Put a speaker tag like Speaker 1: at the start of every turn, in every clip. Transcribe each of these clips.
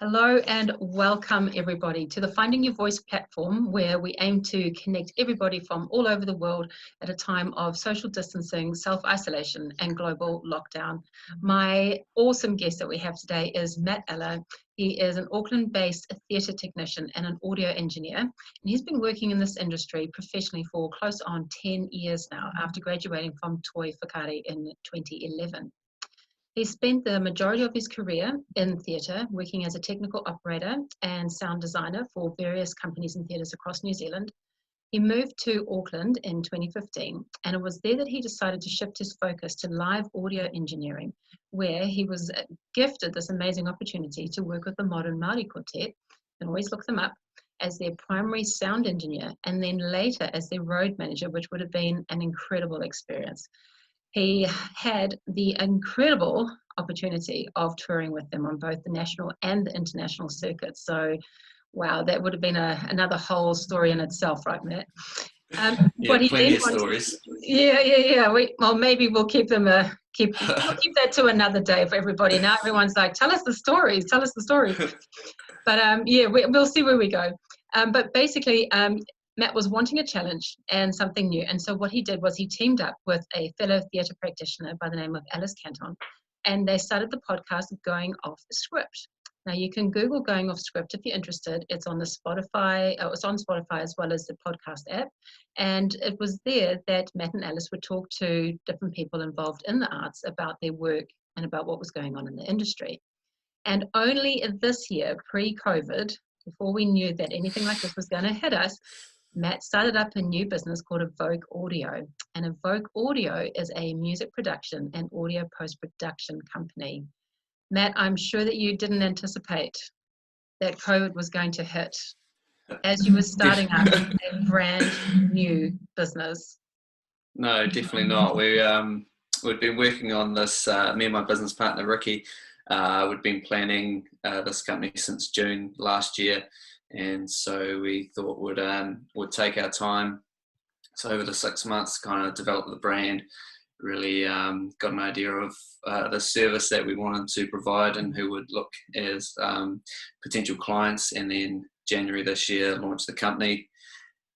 Speaker 1: Hello and welcome everybody to the Finding Your Voice platform, where we aim to connect everybody from all over the world at a time of social distancing, self-isolation and global lockdown. My awesome guest that we have today is Matt Eller. He is an Auckland-based theatre technician and an audio engineer, and he's been working in this industry professionally for close on 10 years now after graduating from Toi Whakaari in 2011. He spent the majority of his career in theatre, working as a technical operator and sound designer for various companies and theatres across New Zealand. He moved to Auckland in 2015, and it was there that he decided to shift his focus to live audio engineering, where he was gifted this amazing opportunity to work with the Modern Māori Quartet, and always look them up, as their primary sound engineer, and then later as their road manager, which would have been an incredible experience. He had the incredible opportunity of touring with them on both the national and the international circuits. So, wow, that would have been another whole story in itself, right, Matt?
Speaker 2: Yeah, plenty of stories.
Speaker 1: Yeah. Well, maybe we'll keep them keep that to another day for everybody. Now everyone's like, tell us the stories. But we'll see where we go. But basically, Matt was wanting a challenge and something new. And so what he did was he teamed up with a fellow theatre practitioner by the name of Alice Canton, and they started the podcast Going Off the Script. Now you can Google Going Off Script if you're interested. It's on the Spotify, it's on Spotify as well as the podcast app. And it was there that Matt and Alice would talk to different people involved in the arts about their work and about what was going on in the industry. And only this year, pre-COVID, before we knew that anything like this was going to hit us, Matt started up a new business called Evoke Audio. And Evoke Audio is a music production and audio post-production company. Matt, I'm sure that you didn't anticipate that COVID was going to hit as you were starting up a brand new business.
Speaker 2: No, definitely not. We'd been working on this, me and my business partner, Ricky, we'd been planning this company since June last year. And so we thought would take our time. So over the 6 months, kind of develop the brand, really got an idea of the service that we wanted to provide and who would look as potential clients. And then January this year, launched the company,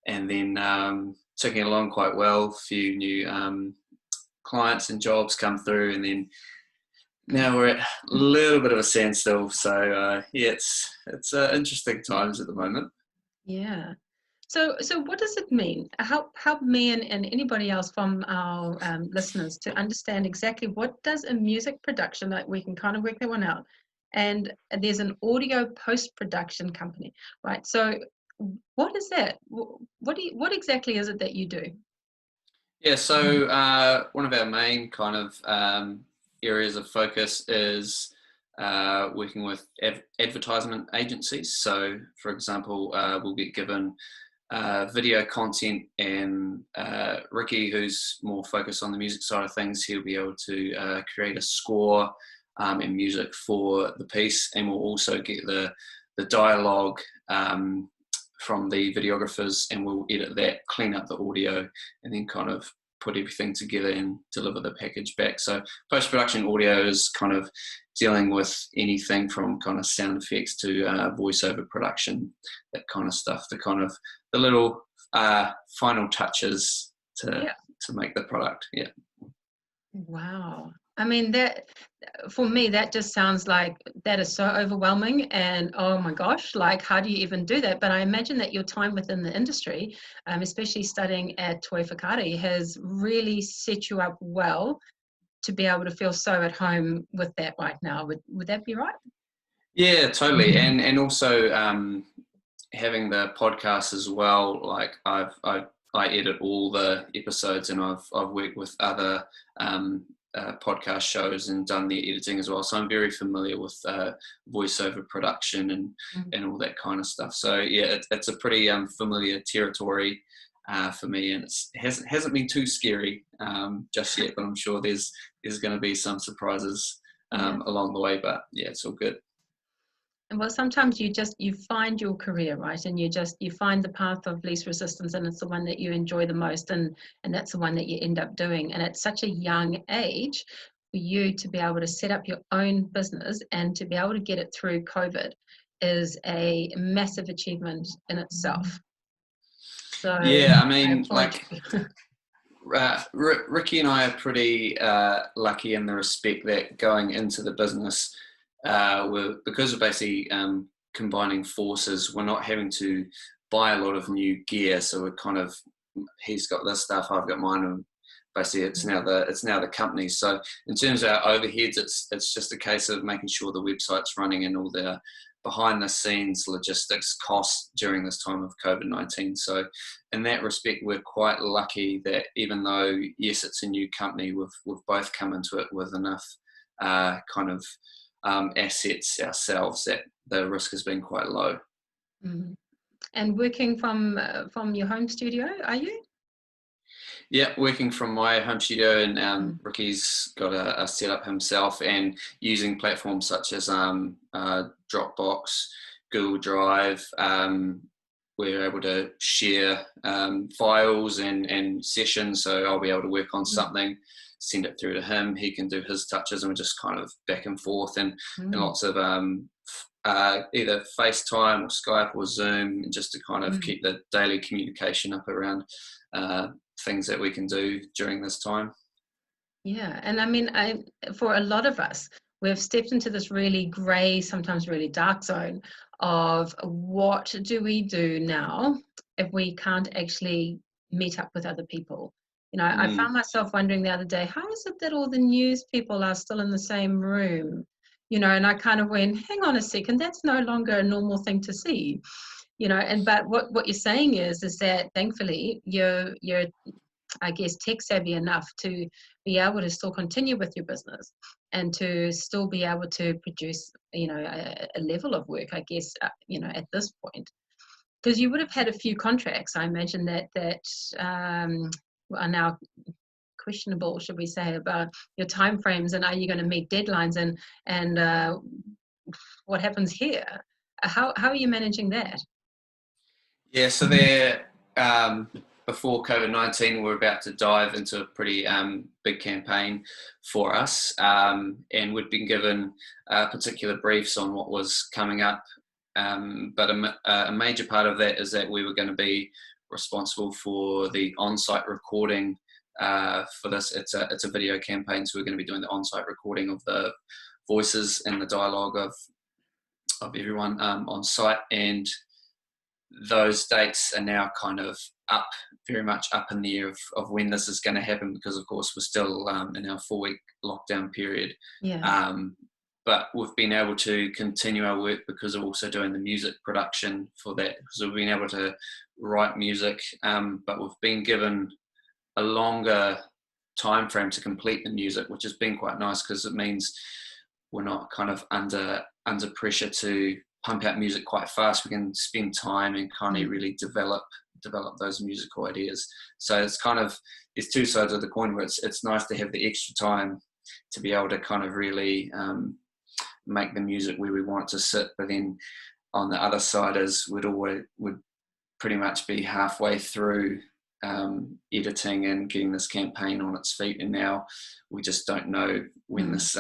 Speaker 2: and then ticking along quite well. A few new clients and jobs come through, and then now we're at a little bit of a standstill. So it's interesting times at the moment.
Speaker 1: Yeah. So what does it mean? Help me and anybody else from our listeners to understand exactly what does a music production, like we can kind of work that one out. And there's an audio post-production company, right? So what is that? What exactly is it that you do?
Speaker 2: Yeah, so one of our main kind of areas of focus is working with advertisement agencies. So, for example, we'll get given video content, and Ricky, who's more focused on the music side of things, he'll be able to create a score and music for the piece, and we'll also get the dialogue from the videographers, and we'll edit that, clean up the audio, and then kind of put everything together and deliver the package back. So post-production audio is kind of dealing with anything from kind of sound effects to voiceover production, that kind of stuff, the little final touches to make the product. Yeah.
Speaker 1: Wow. I mean, that for me, that just sounds like that is so overwhelming, and oh my gosh, like how do you even do that? But I imagine that your time within the industry, especially studying at Toi Whakaari, has really set you up well to be able to feel so at home with that right now. Would that be right?
Speaker 2: Yeah, totally. And also having the podcast as well. Like I edit all the episodes, and I've worked with other podcast shows and done the editing as well. So I'm very familiar with voiceover production and all that kind of stuff. So yeah, it's a pretty familiar territory for me, and it hasn't been too scary just yet. But I'm sure there's going to be some surprises along the way. But yeah, it's all good.
Speaker 1: And well, sometimes you find your career, right? And you find the path of least resistance, and it's the one that you enjoy the most, and that's the one that you end up doing. And at such a young age, for you to be able to set up your own business and to be able to get it through COVID is a massive achievement in itself. So
Speaker 2: Yeah, I
Speaker 1: I
Speaker 2: mean,
Speaker 1: applaud
Speaker 2: like,
Speaker 1: you.
Speaker 2: Ricky and I are pretty lucky in the respect that going into the business, because we're basically combining forces, we're not having to buy a lot of new gear. So we're kind of, he's got this stuff, I've got mine, and basically it's now the company. So in terms of our overheads, it's just a case of making sure the website's running and all the behind the scenes logistics costs during this time of COVID-19. So in that respect, we're quite lucky that even though, yes, it's a new company, we've both come into it with enough assets ourselves that the risk has been quite low.
Speaker 1: Mm. And working from your home studio, are you?
Speaker 2: Yeah, working from my home studio, and Ricky's got a setup himself, and using platforms such as Dropbox, Google Drive. We're able to share files and sessions, so I'll be able to work on something, send it through to him, he can do his touches, and we're just kind of back and forth, and lots of either FaceTime or Skype or Zoom, just to kind of keep the daily communication up around things that we can do during this time.
Speaker 1: Yeah, and I mean, for a lot of us, we've stepped into this really grey, sometimes really dark zone of what do we do now if we can't actually meet up with other people? You know, I found myself wondering the other day, how is it that all the news people are still in the same room? You know, and I kind of went, hang on a second, that's no longer a normal thing to see. You know, and but what you're saying is that thankfully you're I guess tech savvy enough to be able to still continue with your business and to still be able to produce, you know, a level of work, I guess, you know, at this point. Because you would have had a few contracts, I imagine, that are now questionable, should we say, about your timeframes and are you going to meet deadlines and what happens here? How are you managing that?
Speaker 2: Yeah, so before COVID-19, we're about to dive into a pretty big campaign for us, and we'd been given particular briefs on what was coming up, but a major part of that is that we were going to be responsible for the on-site recording for this. It's a video campaign, so we're going to be doing the on-site recording of the voices and the dialogue of everyone on site, and those dates are now kind of very much up in the air of when this is going to happen, because of course we're still in our 4-week lockdown period.
Speaker 1: Yeah.
Speaker 2: But we've been able to continue our work because of also doing the music production for that, because we've been able to write music, but we've been given a longer time frame to complete the music, which has been quite nice because it means we're not kind of under pressure to pump out music quite fast. We can spend time and kind of really develop those musical ideas. So it's kind of, there's two sides of the coin where it's nice to have the extra time to be able to kind of really make the music where we want it to sit, but then on the other side is would pretty much be halfway through editing and getting this campaign on its feet, and now we just don't know when this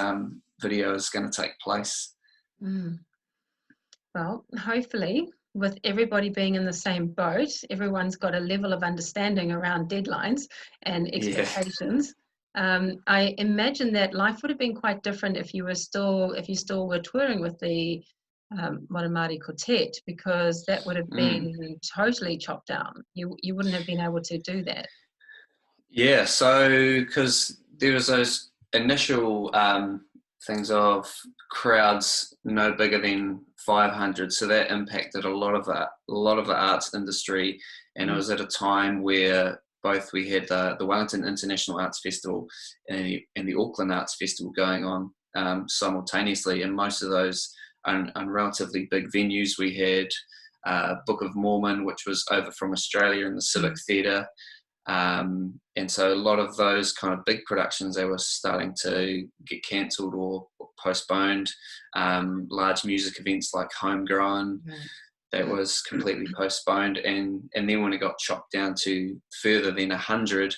Speaker 2: video is going to take place.
Speaker 1: Well, hopefully with everybody being in the same boat, everyone's got a level of understanding around deadlines and expectations. I imagine that life would have been quite different if you still were touring with the Modern Māori Quartet, because that would have been totally chopped down. You wouldn't have been able to do that.
Speaker 2: Yeah, so because there was those initial things of crowds no bigger than 500, so that impacted a lot of the arts industry, and it was at a time where both we had the Wellington International Arts Festival and the Auckland Arts Festival going on simultaneously, and most of those on relatively big venues. We had Book of Mormon, which was over from Australia in the Civic Theatre. And so a lot of those kind of big productions, they were starting to get cancelled or postponed. Large music events like Homegrown, that was completely postponed. And then when it got chopped down to further than 100,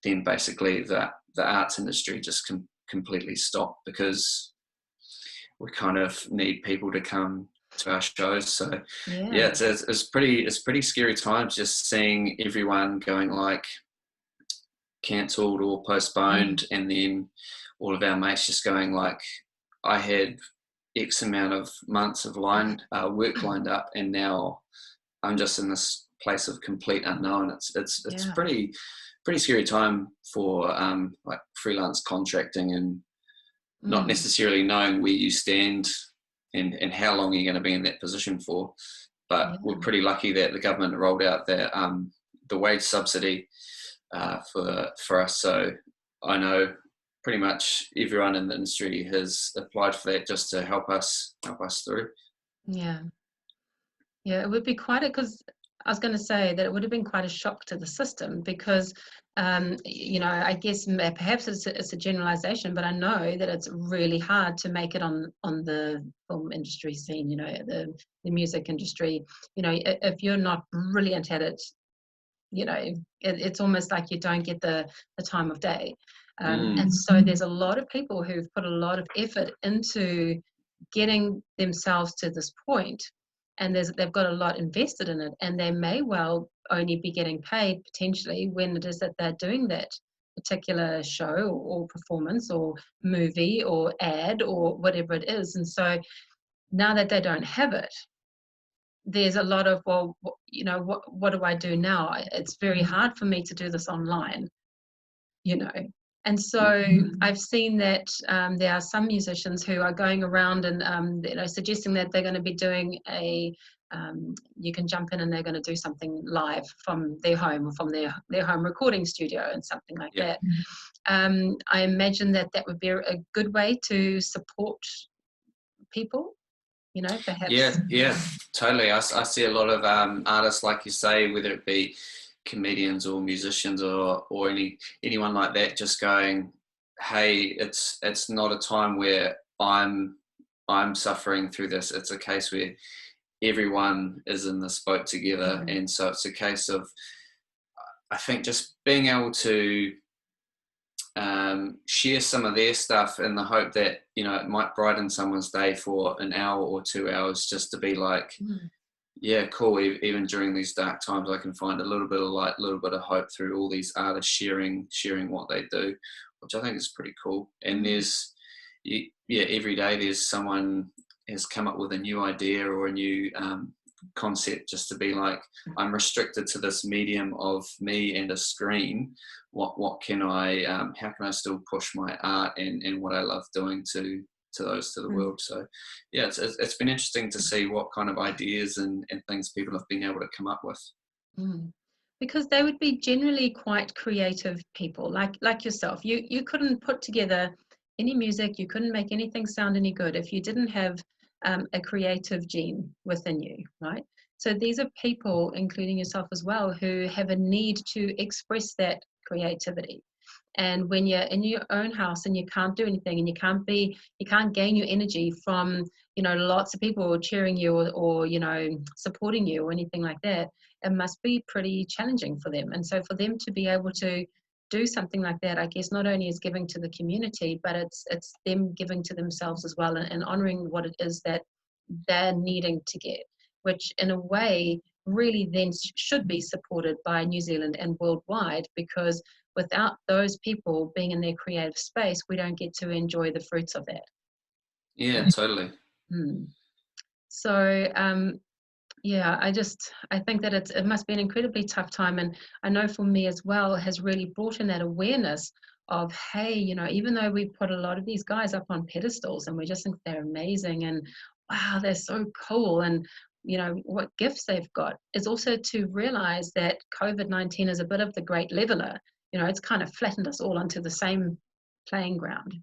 Speaker 2: then basically the arts industry just completely stopped, because we kind of need people to come to our shows. So yeah, it's pretty scary times, just seeing everyone going like cancelled or postponed, and then all of our mates just going like, I had X amount of months of work lined up, and now I'm just in this place of complete unknown. It's pretty scary time for like freelance contracting, and not necessarily knowing where you stand and how long you're going to be in that position for. But we're pretty lucky that the government rolled out that the wage subsidy for us. So I know pretty much everyone in the industry has applied for that, just to help us through.
Speaker 1: Yeah, it would be because I was going to say that it would have been quite a shock to the system, because I guess perhaps it's a generalization, but I know that it's really hard to make it on the film industry scene, the music industry. If you're not brilliant at it, it's almost like you don't get the time of day. And so there's a lot of people who've put a lot of effort into getting themselves to this point, and they've got a lot invested in it, and they may well only be getting paid potentially when it is that they're doing that particular show or performance or movie or ad or whatever it is. And so now that they don't have it, there's a lot of, well, what do I do now? It's very hard for me to do this online, And so I've seen that there are some musicians who are going around and suggesting that they're going to be doing you can jump in and they're going to do something live from their home or from their home recording studio and something like that. I imagine that would be a good way to support people, perhaps.
Speaker 2: Yeah, totally. I see a lot of artists, like you say, whether it be comedians or musicians or anyone like that, just going, hey, it's not a time where I'm suffering through this. It's a case where everyone is in this boat together. And so it's a case of, I think, just being able to share some of their stuff in the hope that it might brighten someone's day for an hour or 2 hours, just to be like, yeah, cool, even during these dark times I can find a little bit of light, a little bit of hope through all these artists sharing what they do, which I think is pretty cool. And there's every day there's someone has come up with a new idea or a new concept, just to be like, I'm restricted to this medium of me and a screen. What can I how can I still push my art and what I love doing to the world? So yeah, it's been interesting to see what kind of ideas and things people have been able to come up with.
Speaker 1: Because they would be generally quite creative people, like yourself. You couldn't put together any music, you couldn't make anything sound any good if you didn't have a creative gene within you, right? So these are people, including yourself as well, who have a need to express that creativity. And when you're in your own house and you can't do anything, and you can't gain your energy from lots of people cheering you or supporting you or anything like that, it must be pretty challenging for them. And so for them to be able to do something like that, I guess not only is giving to the community, but it's them giving to themselves as well, and honoring what it is that they're needing to get, which in a way really then should be supported by New Zealand and worldwide, because without those people being in their creative space, we don't get to enjoy the fruits of that.
Speaker 2: Yeah, totally.
Speaker 1: So I think that it must be an incredibly tough time. And I know for me as well, has really brought in that awareness of, hey, even though we put a lot of these guys up on pedestals and we just think they're amazing and wow, they're so cool, and what gifts they've got, is also to realize that COVID-19 is a bit of the great leveler. It's kind of flattened us all onto the same playing ground,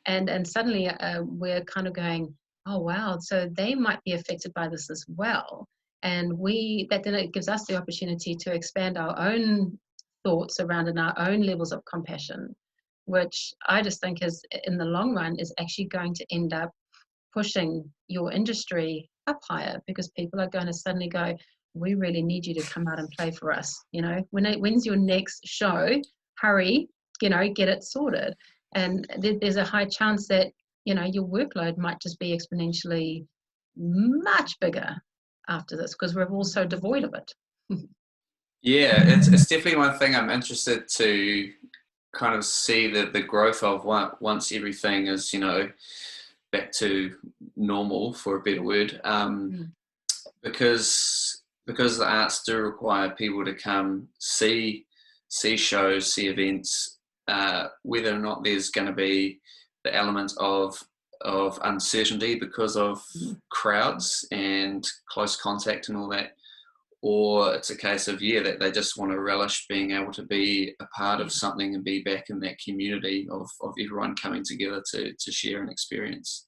Speaker 1: and suddenly we're kind of going, oh wow, so they might be affected by this as well. And then it gives us the opportunity to expand our own thoughts around and our own levels of compassion, which I just think is, in the long run, is actually going to end up pushing your industry up higher, because people are going to suddenly go, we really need you to come out and play for us. When's your next show? Hurry, get it sorted. And there's a high chance that, your workload might just be exponentially much bigger after this, because we're all so devoid of it.
Speaker 2: Yeah, it's definitely one thing I'm interested to kind of see the growth of once everything is, back to normal, for a better word, because the arts do require people to come see shows, see events, whether or not there's going to be the element of uncertainty because of crowds and close contact and all that, or it's a case of that they just want to relish being able to be a part of something and be back in that community of everyone coming together to share an experience.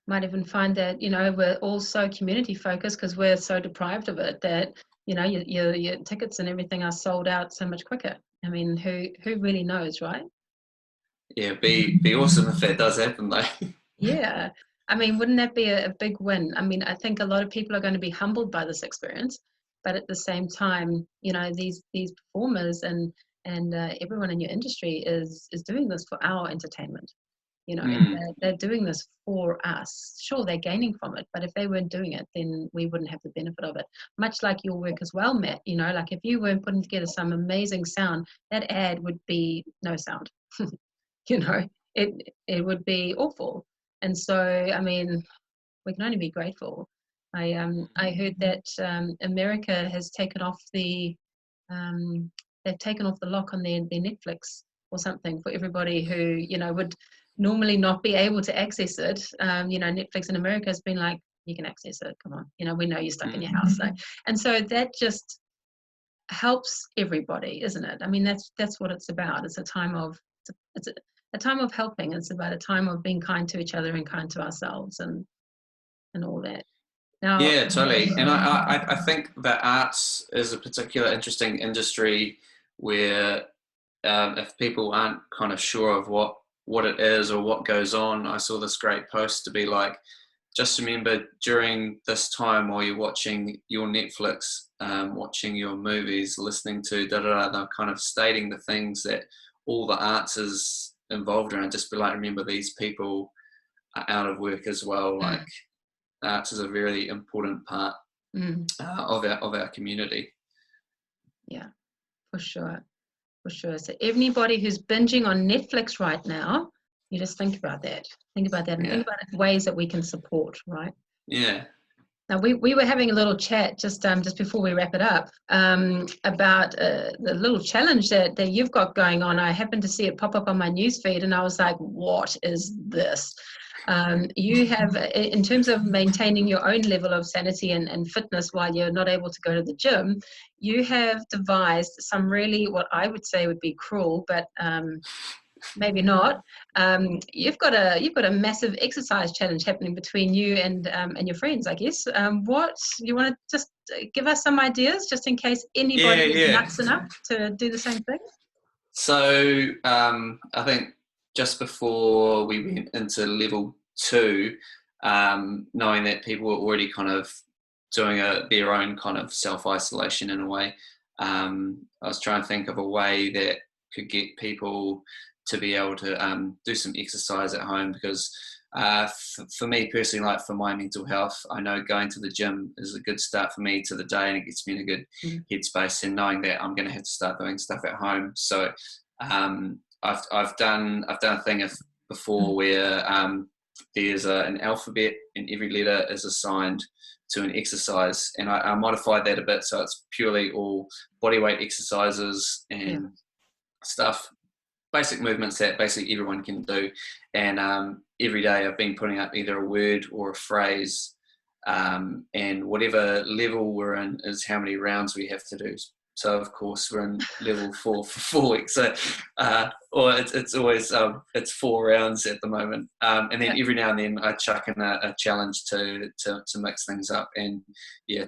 Speaker 1: Might even find that we're all so community focused because we're so deprived of it that your tickets and everything are sold out so much quicker. I mean, who really knows, right?
Speaker 2: Yeah, be awesome if that does happen though.
Speaker 1: Yeah. I mean, wouldn't that be a big win? I mean, I think a lot of people are going to be humbled by this experience, but at the same time, these performers and everyone in your industry is doing this for our entertainment. They're doing this for us. Sure, they're gaining from it, but if they weren't doing it, then we wouldn't have the benefit of it. Much like your work as well, Matt. Like if you weren't putting together some amazing sound, that ad would be no sound. It would be awful. And so, I mean, we can only be grateful. I heard that America has taken off they've taken off the lock on their Netflix or something for everybody who would normally not be able to access it. Netflix in America has been like, you can access it. Come on, we know you're stuck in your house. And so that just helps everybody, isn't it? I mean, that's what it's about. It's a time of a time of helping. It's about a time of being kind to each other and kind to ourselves and all that. Now,
Speaker 2: yeah, totally. And I think that arts is a particular interesting industry where if people aren't kind of sure of what it is or what goes on, I saw this great post to be like, just remember during this time while you're watching your Netflix, watching your movies, listening to they're kind of stating the things that all the arts is involved in. Just be like, remember these people are out of work as well. Like arts is a really important part of our community.
Speaker 1: Yeah, for sure. For sure. So anybody who's binging on Netflix right now, you just think about that. Think about that and think about ways that we can support, right?
Speaker 2: Yeah.
Speaker 1: Now, we were having a little chat just before we wrap it up about the little challenge that you've got going on. I happened to see it pop up on my newsfeed and I was like, what is this? You have, in terms of maintaining your own level of sanity and fitness while you're not able to go to the gym, you have devised some really, what I would say would be cruel, but maybe not. You've got a massive exercise challenge happening between you and your friends, I guess. What you want to just give us some ideas, just in case anybody is nuts enough to do the same thing?
Speaker 2: So I think just before we went into level 2, knowing that people were already kind of doing their own kind of self-isolation in a way, I was trying to think of a way that could get people to be able to do some exercise at home, because for me personally, like for my mental health, I know going to the gym is a good start for me to the day and it gets me in a good headspace, and knowing that I'm going to have to start doing stuff at home. So I've done a thing before where there's an alphabet and every letter is assigned to an exercise, and I modified that a bit so it's purely all bodyweight exercises and stuff, basic movements that basically everyone can do. And every day I've been putting up either a word or a phrase, and whatever level we're in is how many rounds we have to do. So of course we're in level 4 for 4 weeks. So, or it's always it's 4 rounds at the moment. And then every now and then I chuck in a challenge to mix things up. And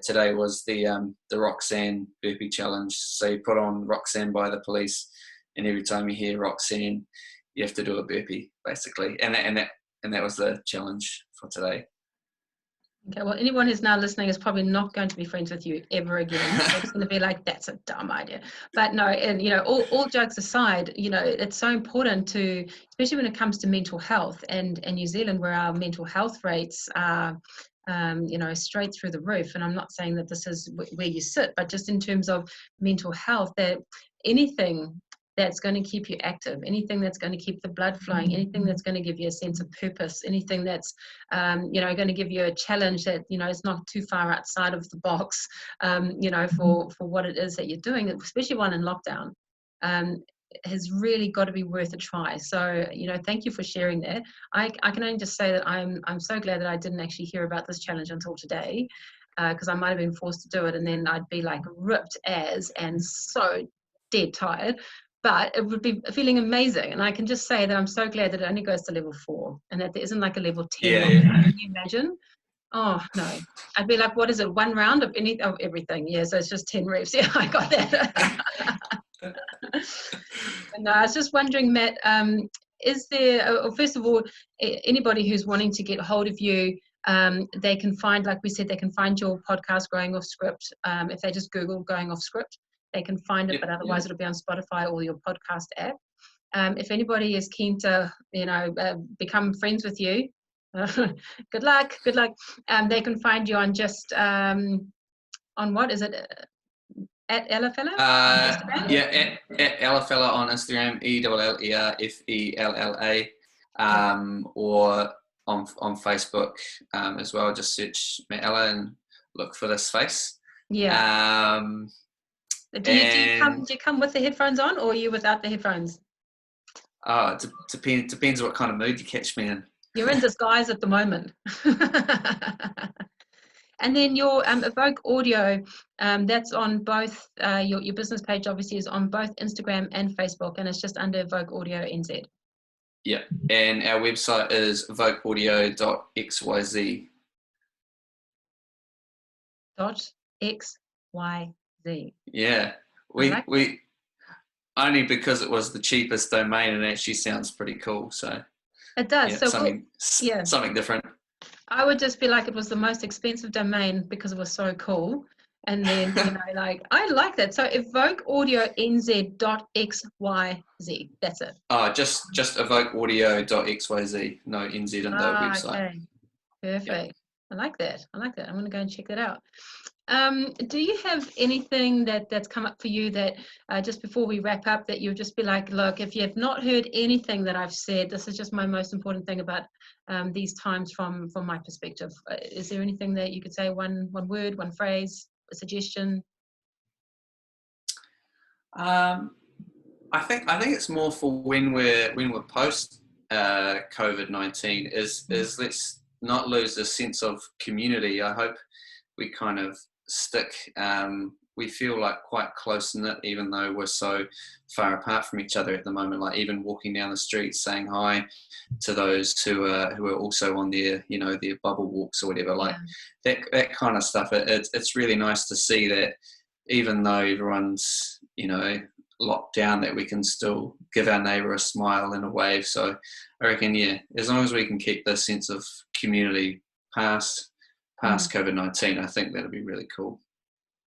Speaker 2: today was the Roxanne burpee challenge. So you put on Roxanne by the Police, and every time you hear Roxanne, you have to do a burpee basically. And that was the challenge for today.
Speaker 1: Okay, well, anyone who's now listening is probably not going to be friends with you ever again. They're just going to be like, that's a dumb idea. But no, and all jokes aside, it's so important to, especially when it comes to mental health, and New Zealand, where our mental health rates are, straight through the roof. And I'm not saying that this is where you sit, but just in terms of mental health, that anything that's going to keep you active, anything that's going to keep the blood flowing, anything that's going to give you a sense of purpose, anything that's, going to give you a challenge that, is not too far outside of the box, for what it is that you're doing, especially one in lockdown, has really got to be worth a try. So, thank you for sharing that. I can only just say that I'm so glad that I didn't actually hear about this challenge until today, because I might have been forced to do it, and then I'd be like ripped as and so dead tired. But it would be feeling amazing. And I can just say that I'm so glad that it only goes to level 4 and that there isn't like a level 10.
Speaker 2: Yeah.
Speaker 1: Can you imagine? Oh, no. I'd be like, what is it? 1 round of everything. Yeah, so it's just 10 reps. Yeah, I got that. No, I was just wondering, Matt, is there, first of all, anybody who's wanting to get hold of you, they can find, like we said, they can find your podcast, Going Off Script. If they just Google Going Off Script, they can find it, but otherwise it'll be on Spotify or your podcast app. If anybody is keen to, become friends with you, good luck. They can find you on just, on what is it? At Eller on Instagram?
Speaker 2: Yeah, at Ellerfella on Instagram, ELLERFELLA, or on Facebook as well. Just search Matt Eller and look for this face.
Speaker 1: Yeah. Do you come with the headphones on, or are you without the headphones?
Speaker 2: Oh, it depends what kind of mood you catch me in.
Speaker 1: You're in disguise at the moment. And then your Evoke Audio, that's on both, your business page obviously is on both Instagram and Facebook, and it's just under Evoke Audio NZ.
Speaker 2: Yeah, and our website is evokeaudio.xyz.
Speaker 1: .xyz.
Speaker 2: Yeah, we only because it was the cheapest domain, and it actually sounds pretty cool. So
Speaker 1: it does.
Speaker 2: Yeah,
Speaker 1: so
Speaker 2: something different.
Speaker 1: I would just be like, it was the most expensive domain because it was so cool. And then, I like that. So evokeaudio.nz.xyz. That's it.
Speaker 2: Oh, just evokeaudio.xyz. No NZ in the website.
Speaker 1: Okay. Perfect. Yep. I like that. I'm going to go and check that out. Do you have anything that's come up for you that just before we wrap up, that you'll just be like, look, if you have not heard anything that I've said, this is just my most important thing about these times from my perspective. Is there anything that you could say, one word, one phrase, a suggestion?
Speaker 2: I think it's more for when we're post COVID-19 is let's not lose the sense of community. I hope we kind of stick. We feel like quite close knit, even though we're so far apart from each other at the moment. Like even walking down the street, saying hi to those who are also on their their bubble walks or whatever. Like that kind of stuff. It's really nice to see that even though everyone's locked down, that we can still give our neighbour a smile and a wave. So I reckon, as long as we can keep this sense of community past COVID-19, I think that'll be really cool.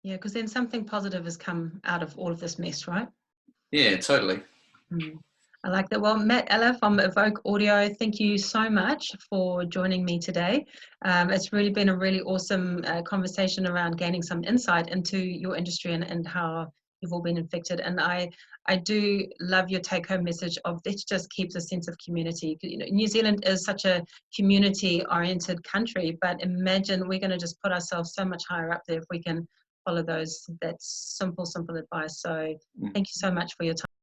Speaker 1: Yeah, because then something positive has come out of all of this mess, right?
Speaker 2: Yeah, totally.
Speaker 1: I like that. Well, Matt Eller from Evoke Audio, thank you so much for joining me today. It's really been a really awesome conversation around gaining some insight into your industry and how you've all been infected. And I do love your take-home message of let's just keep the sense of community. New Zealand is such a community-oriented country, but imagine we're going to just put ourselves so much higher up there if we can follow that simple advice. So thank you so much for your time.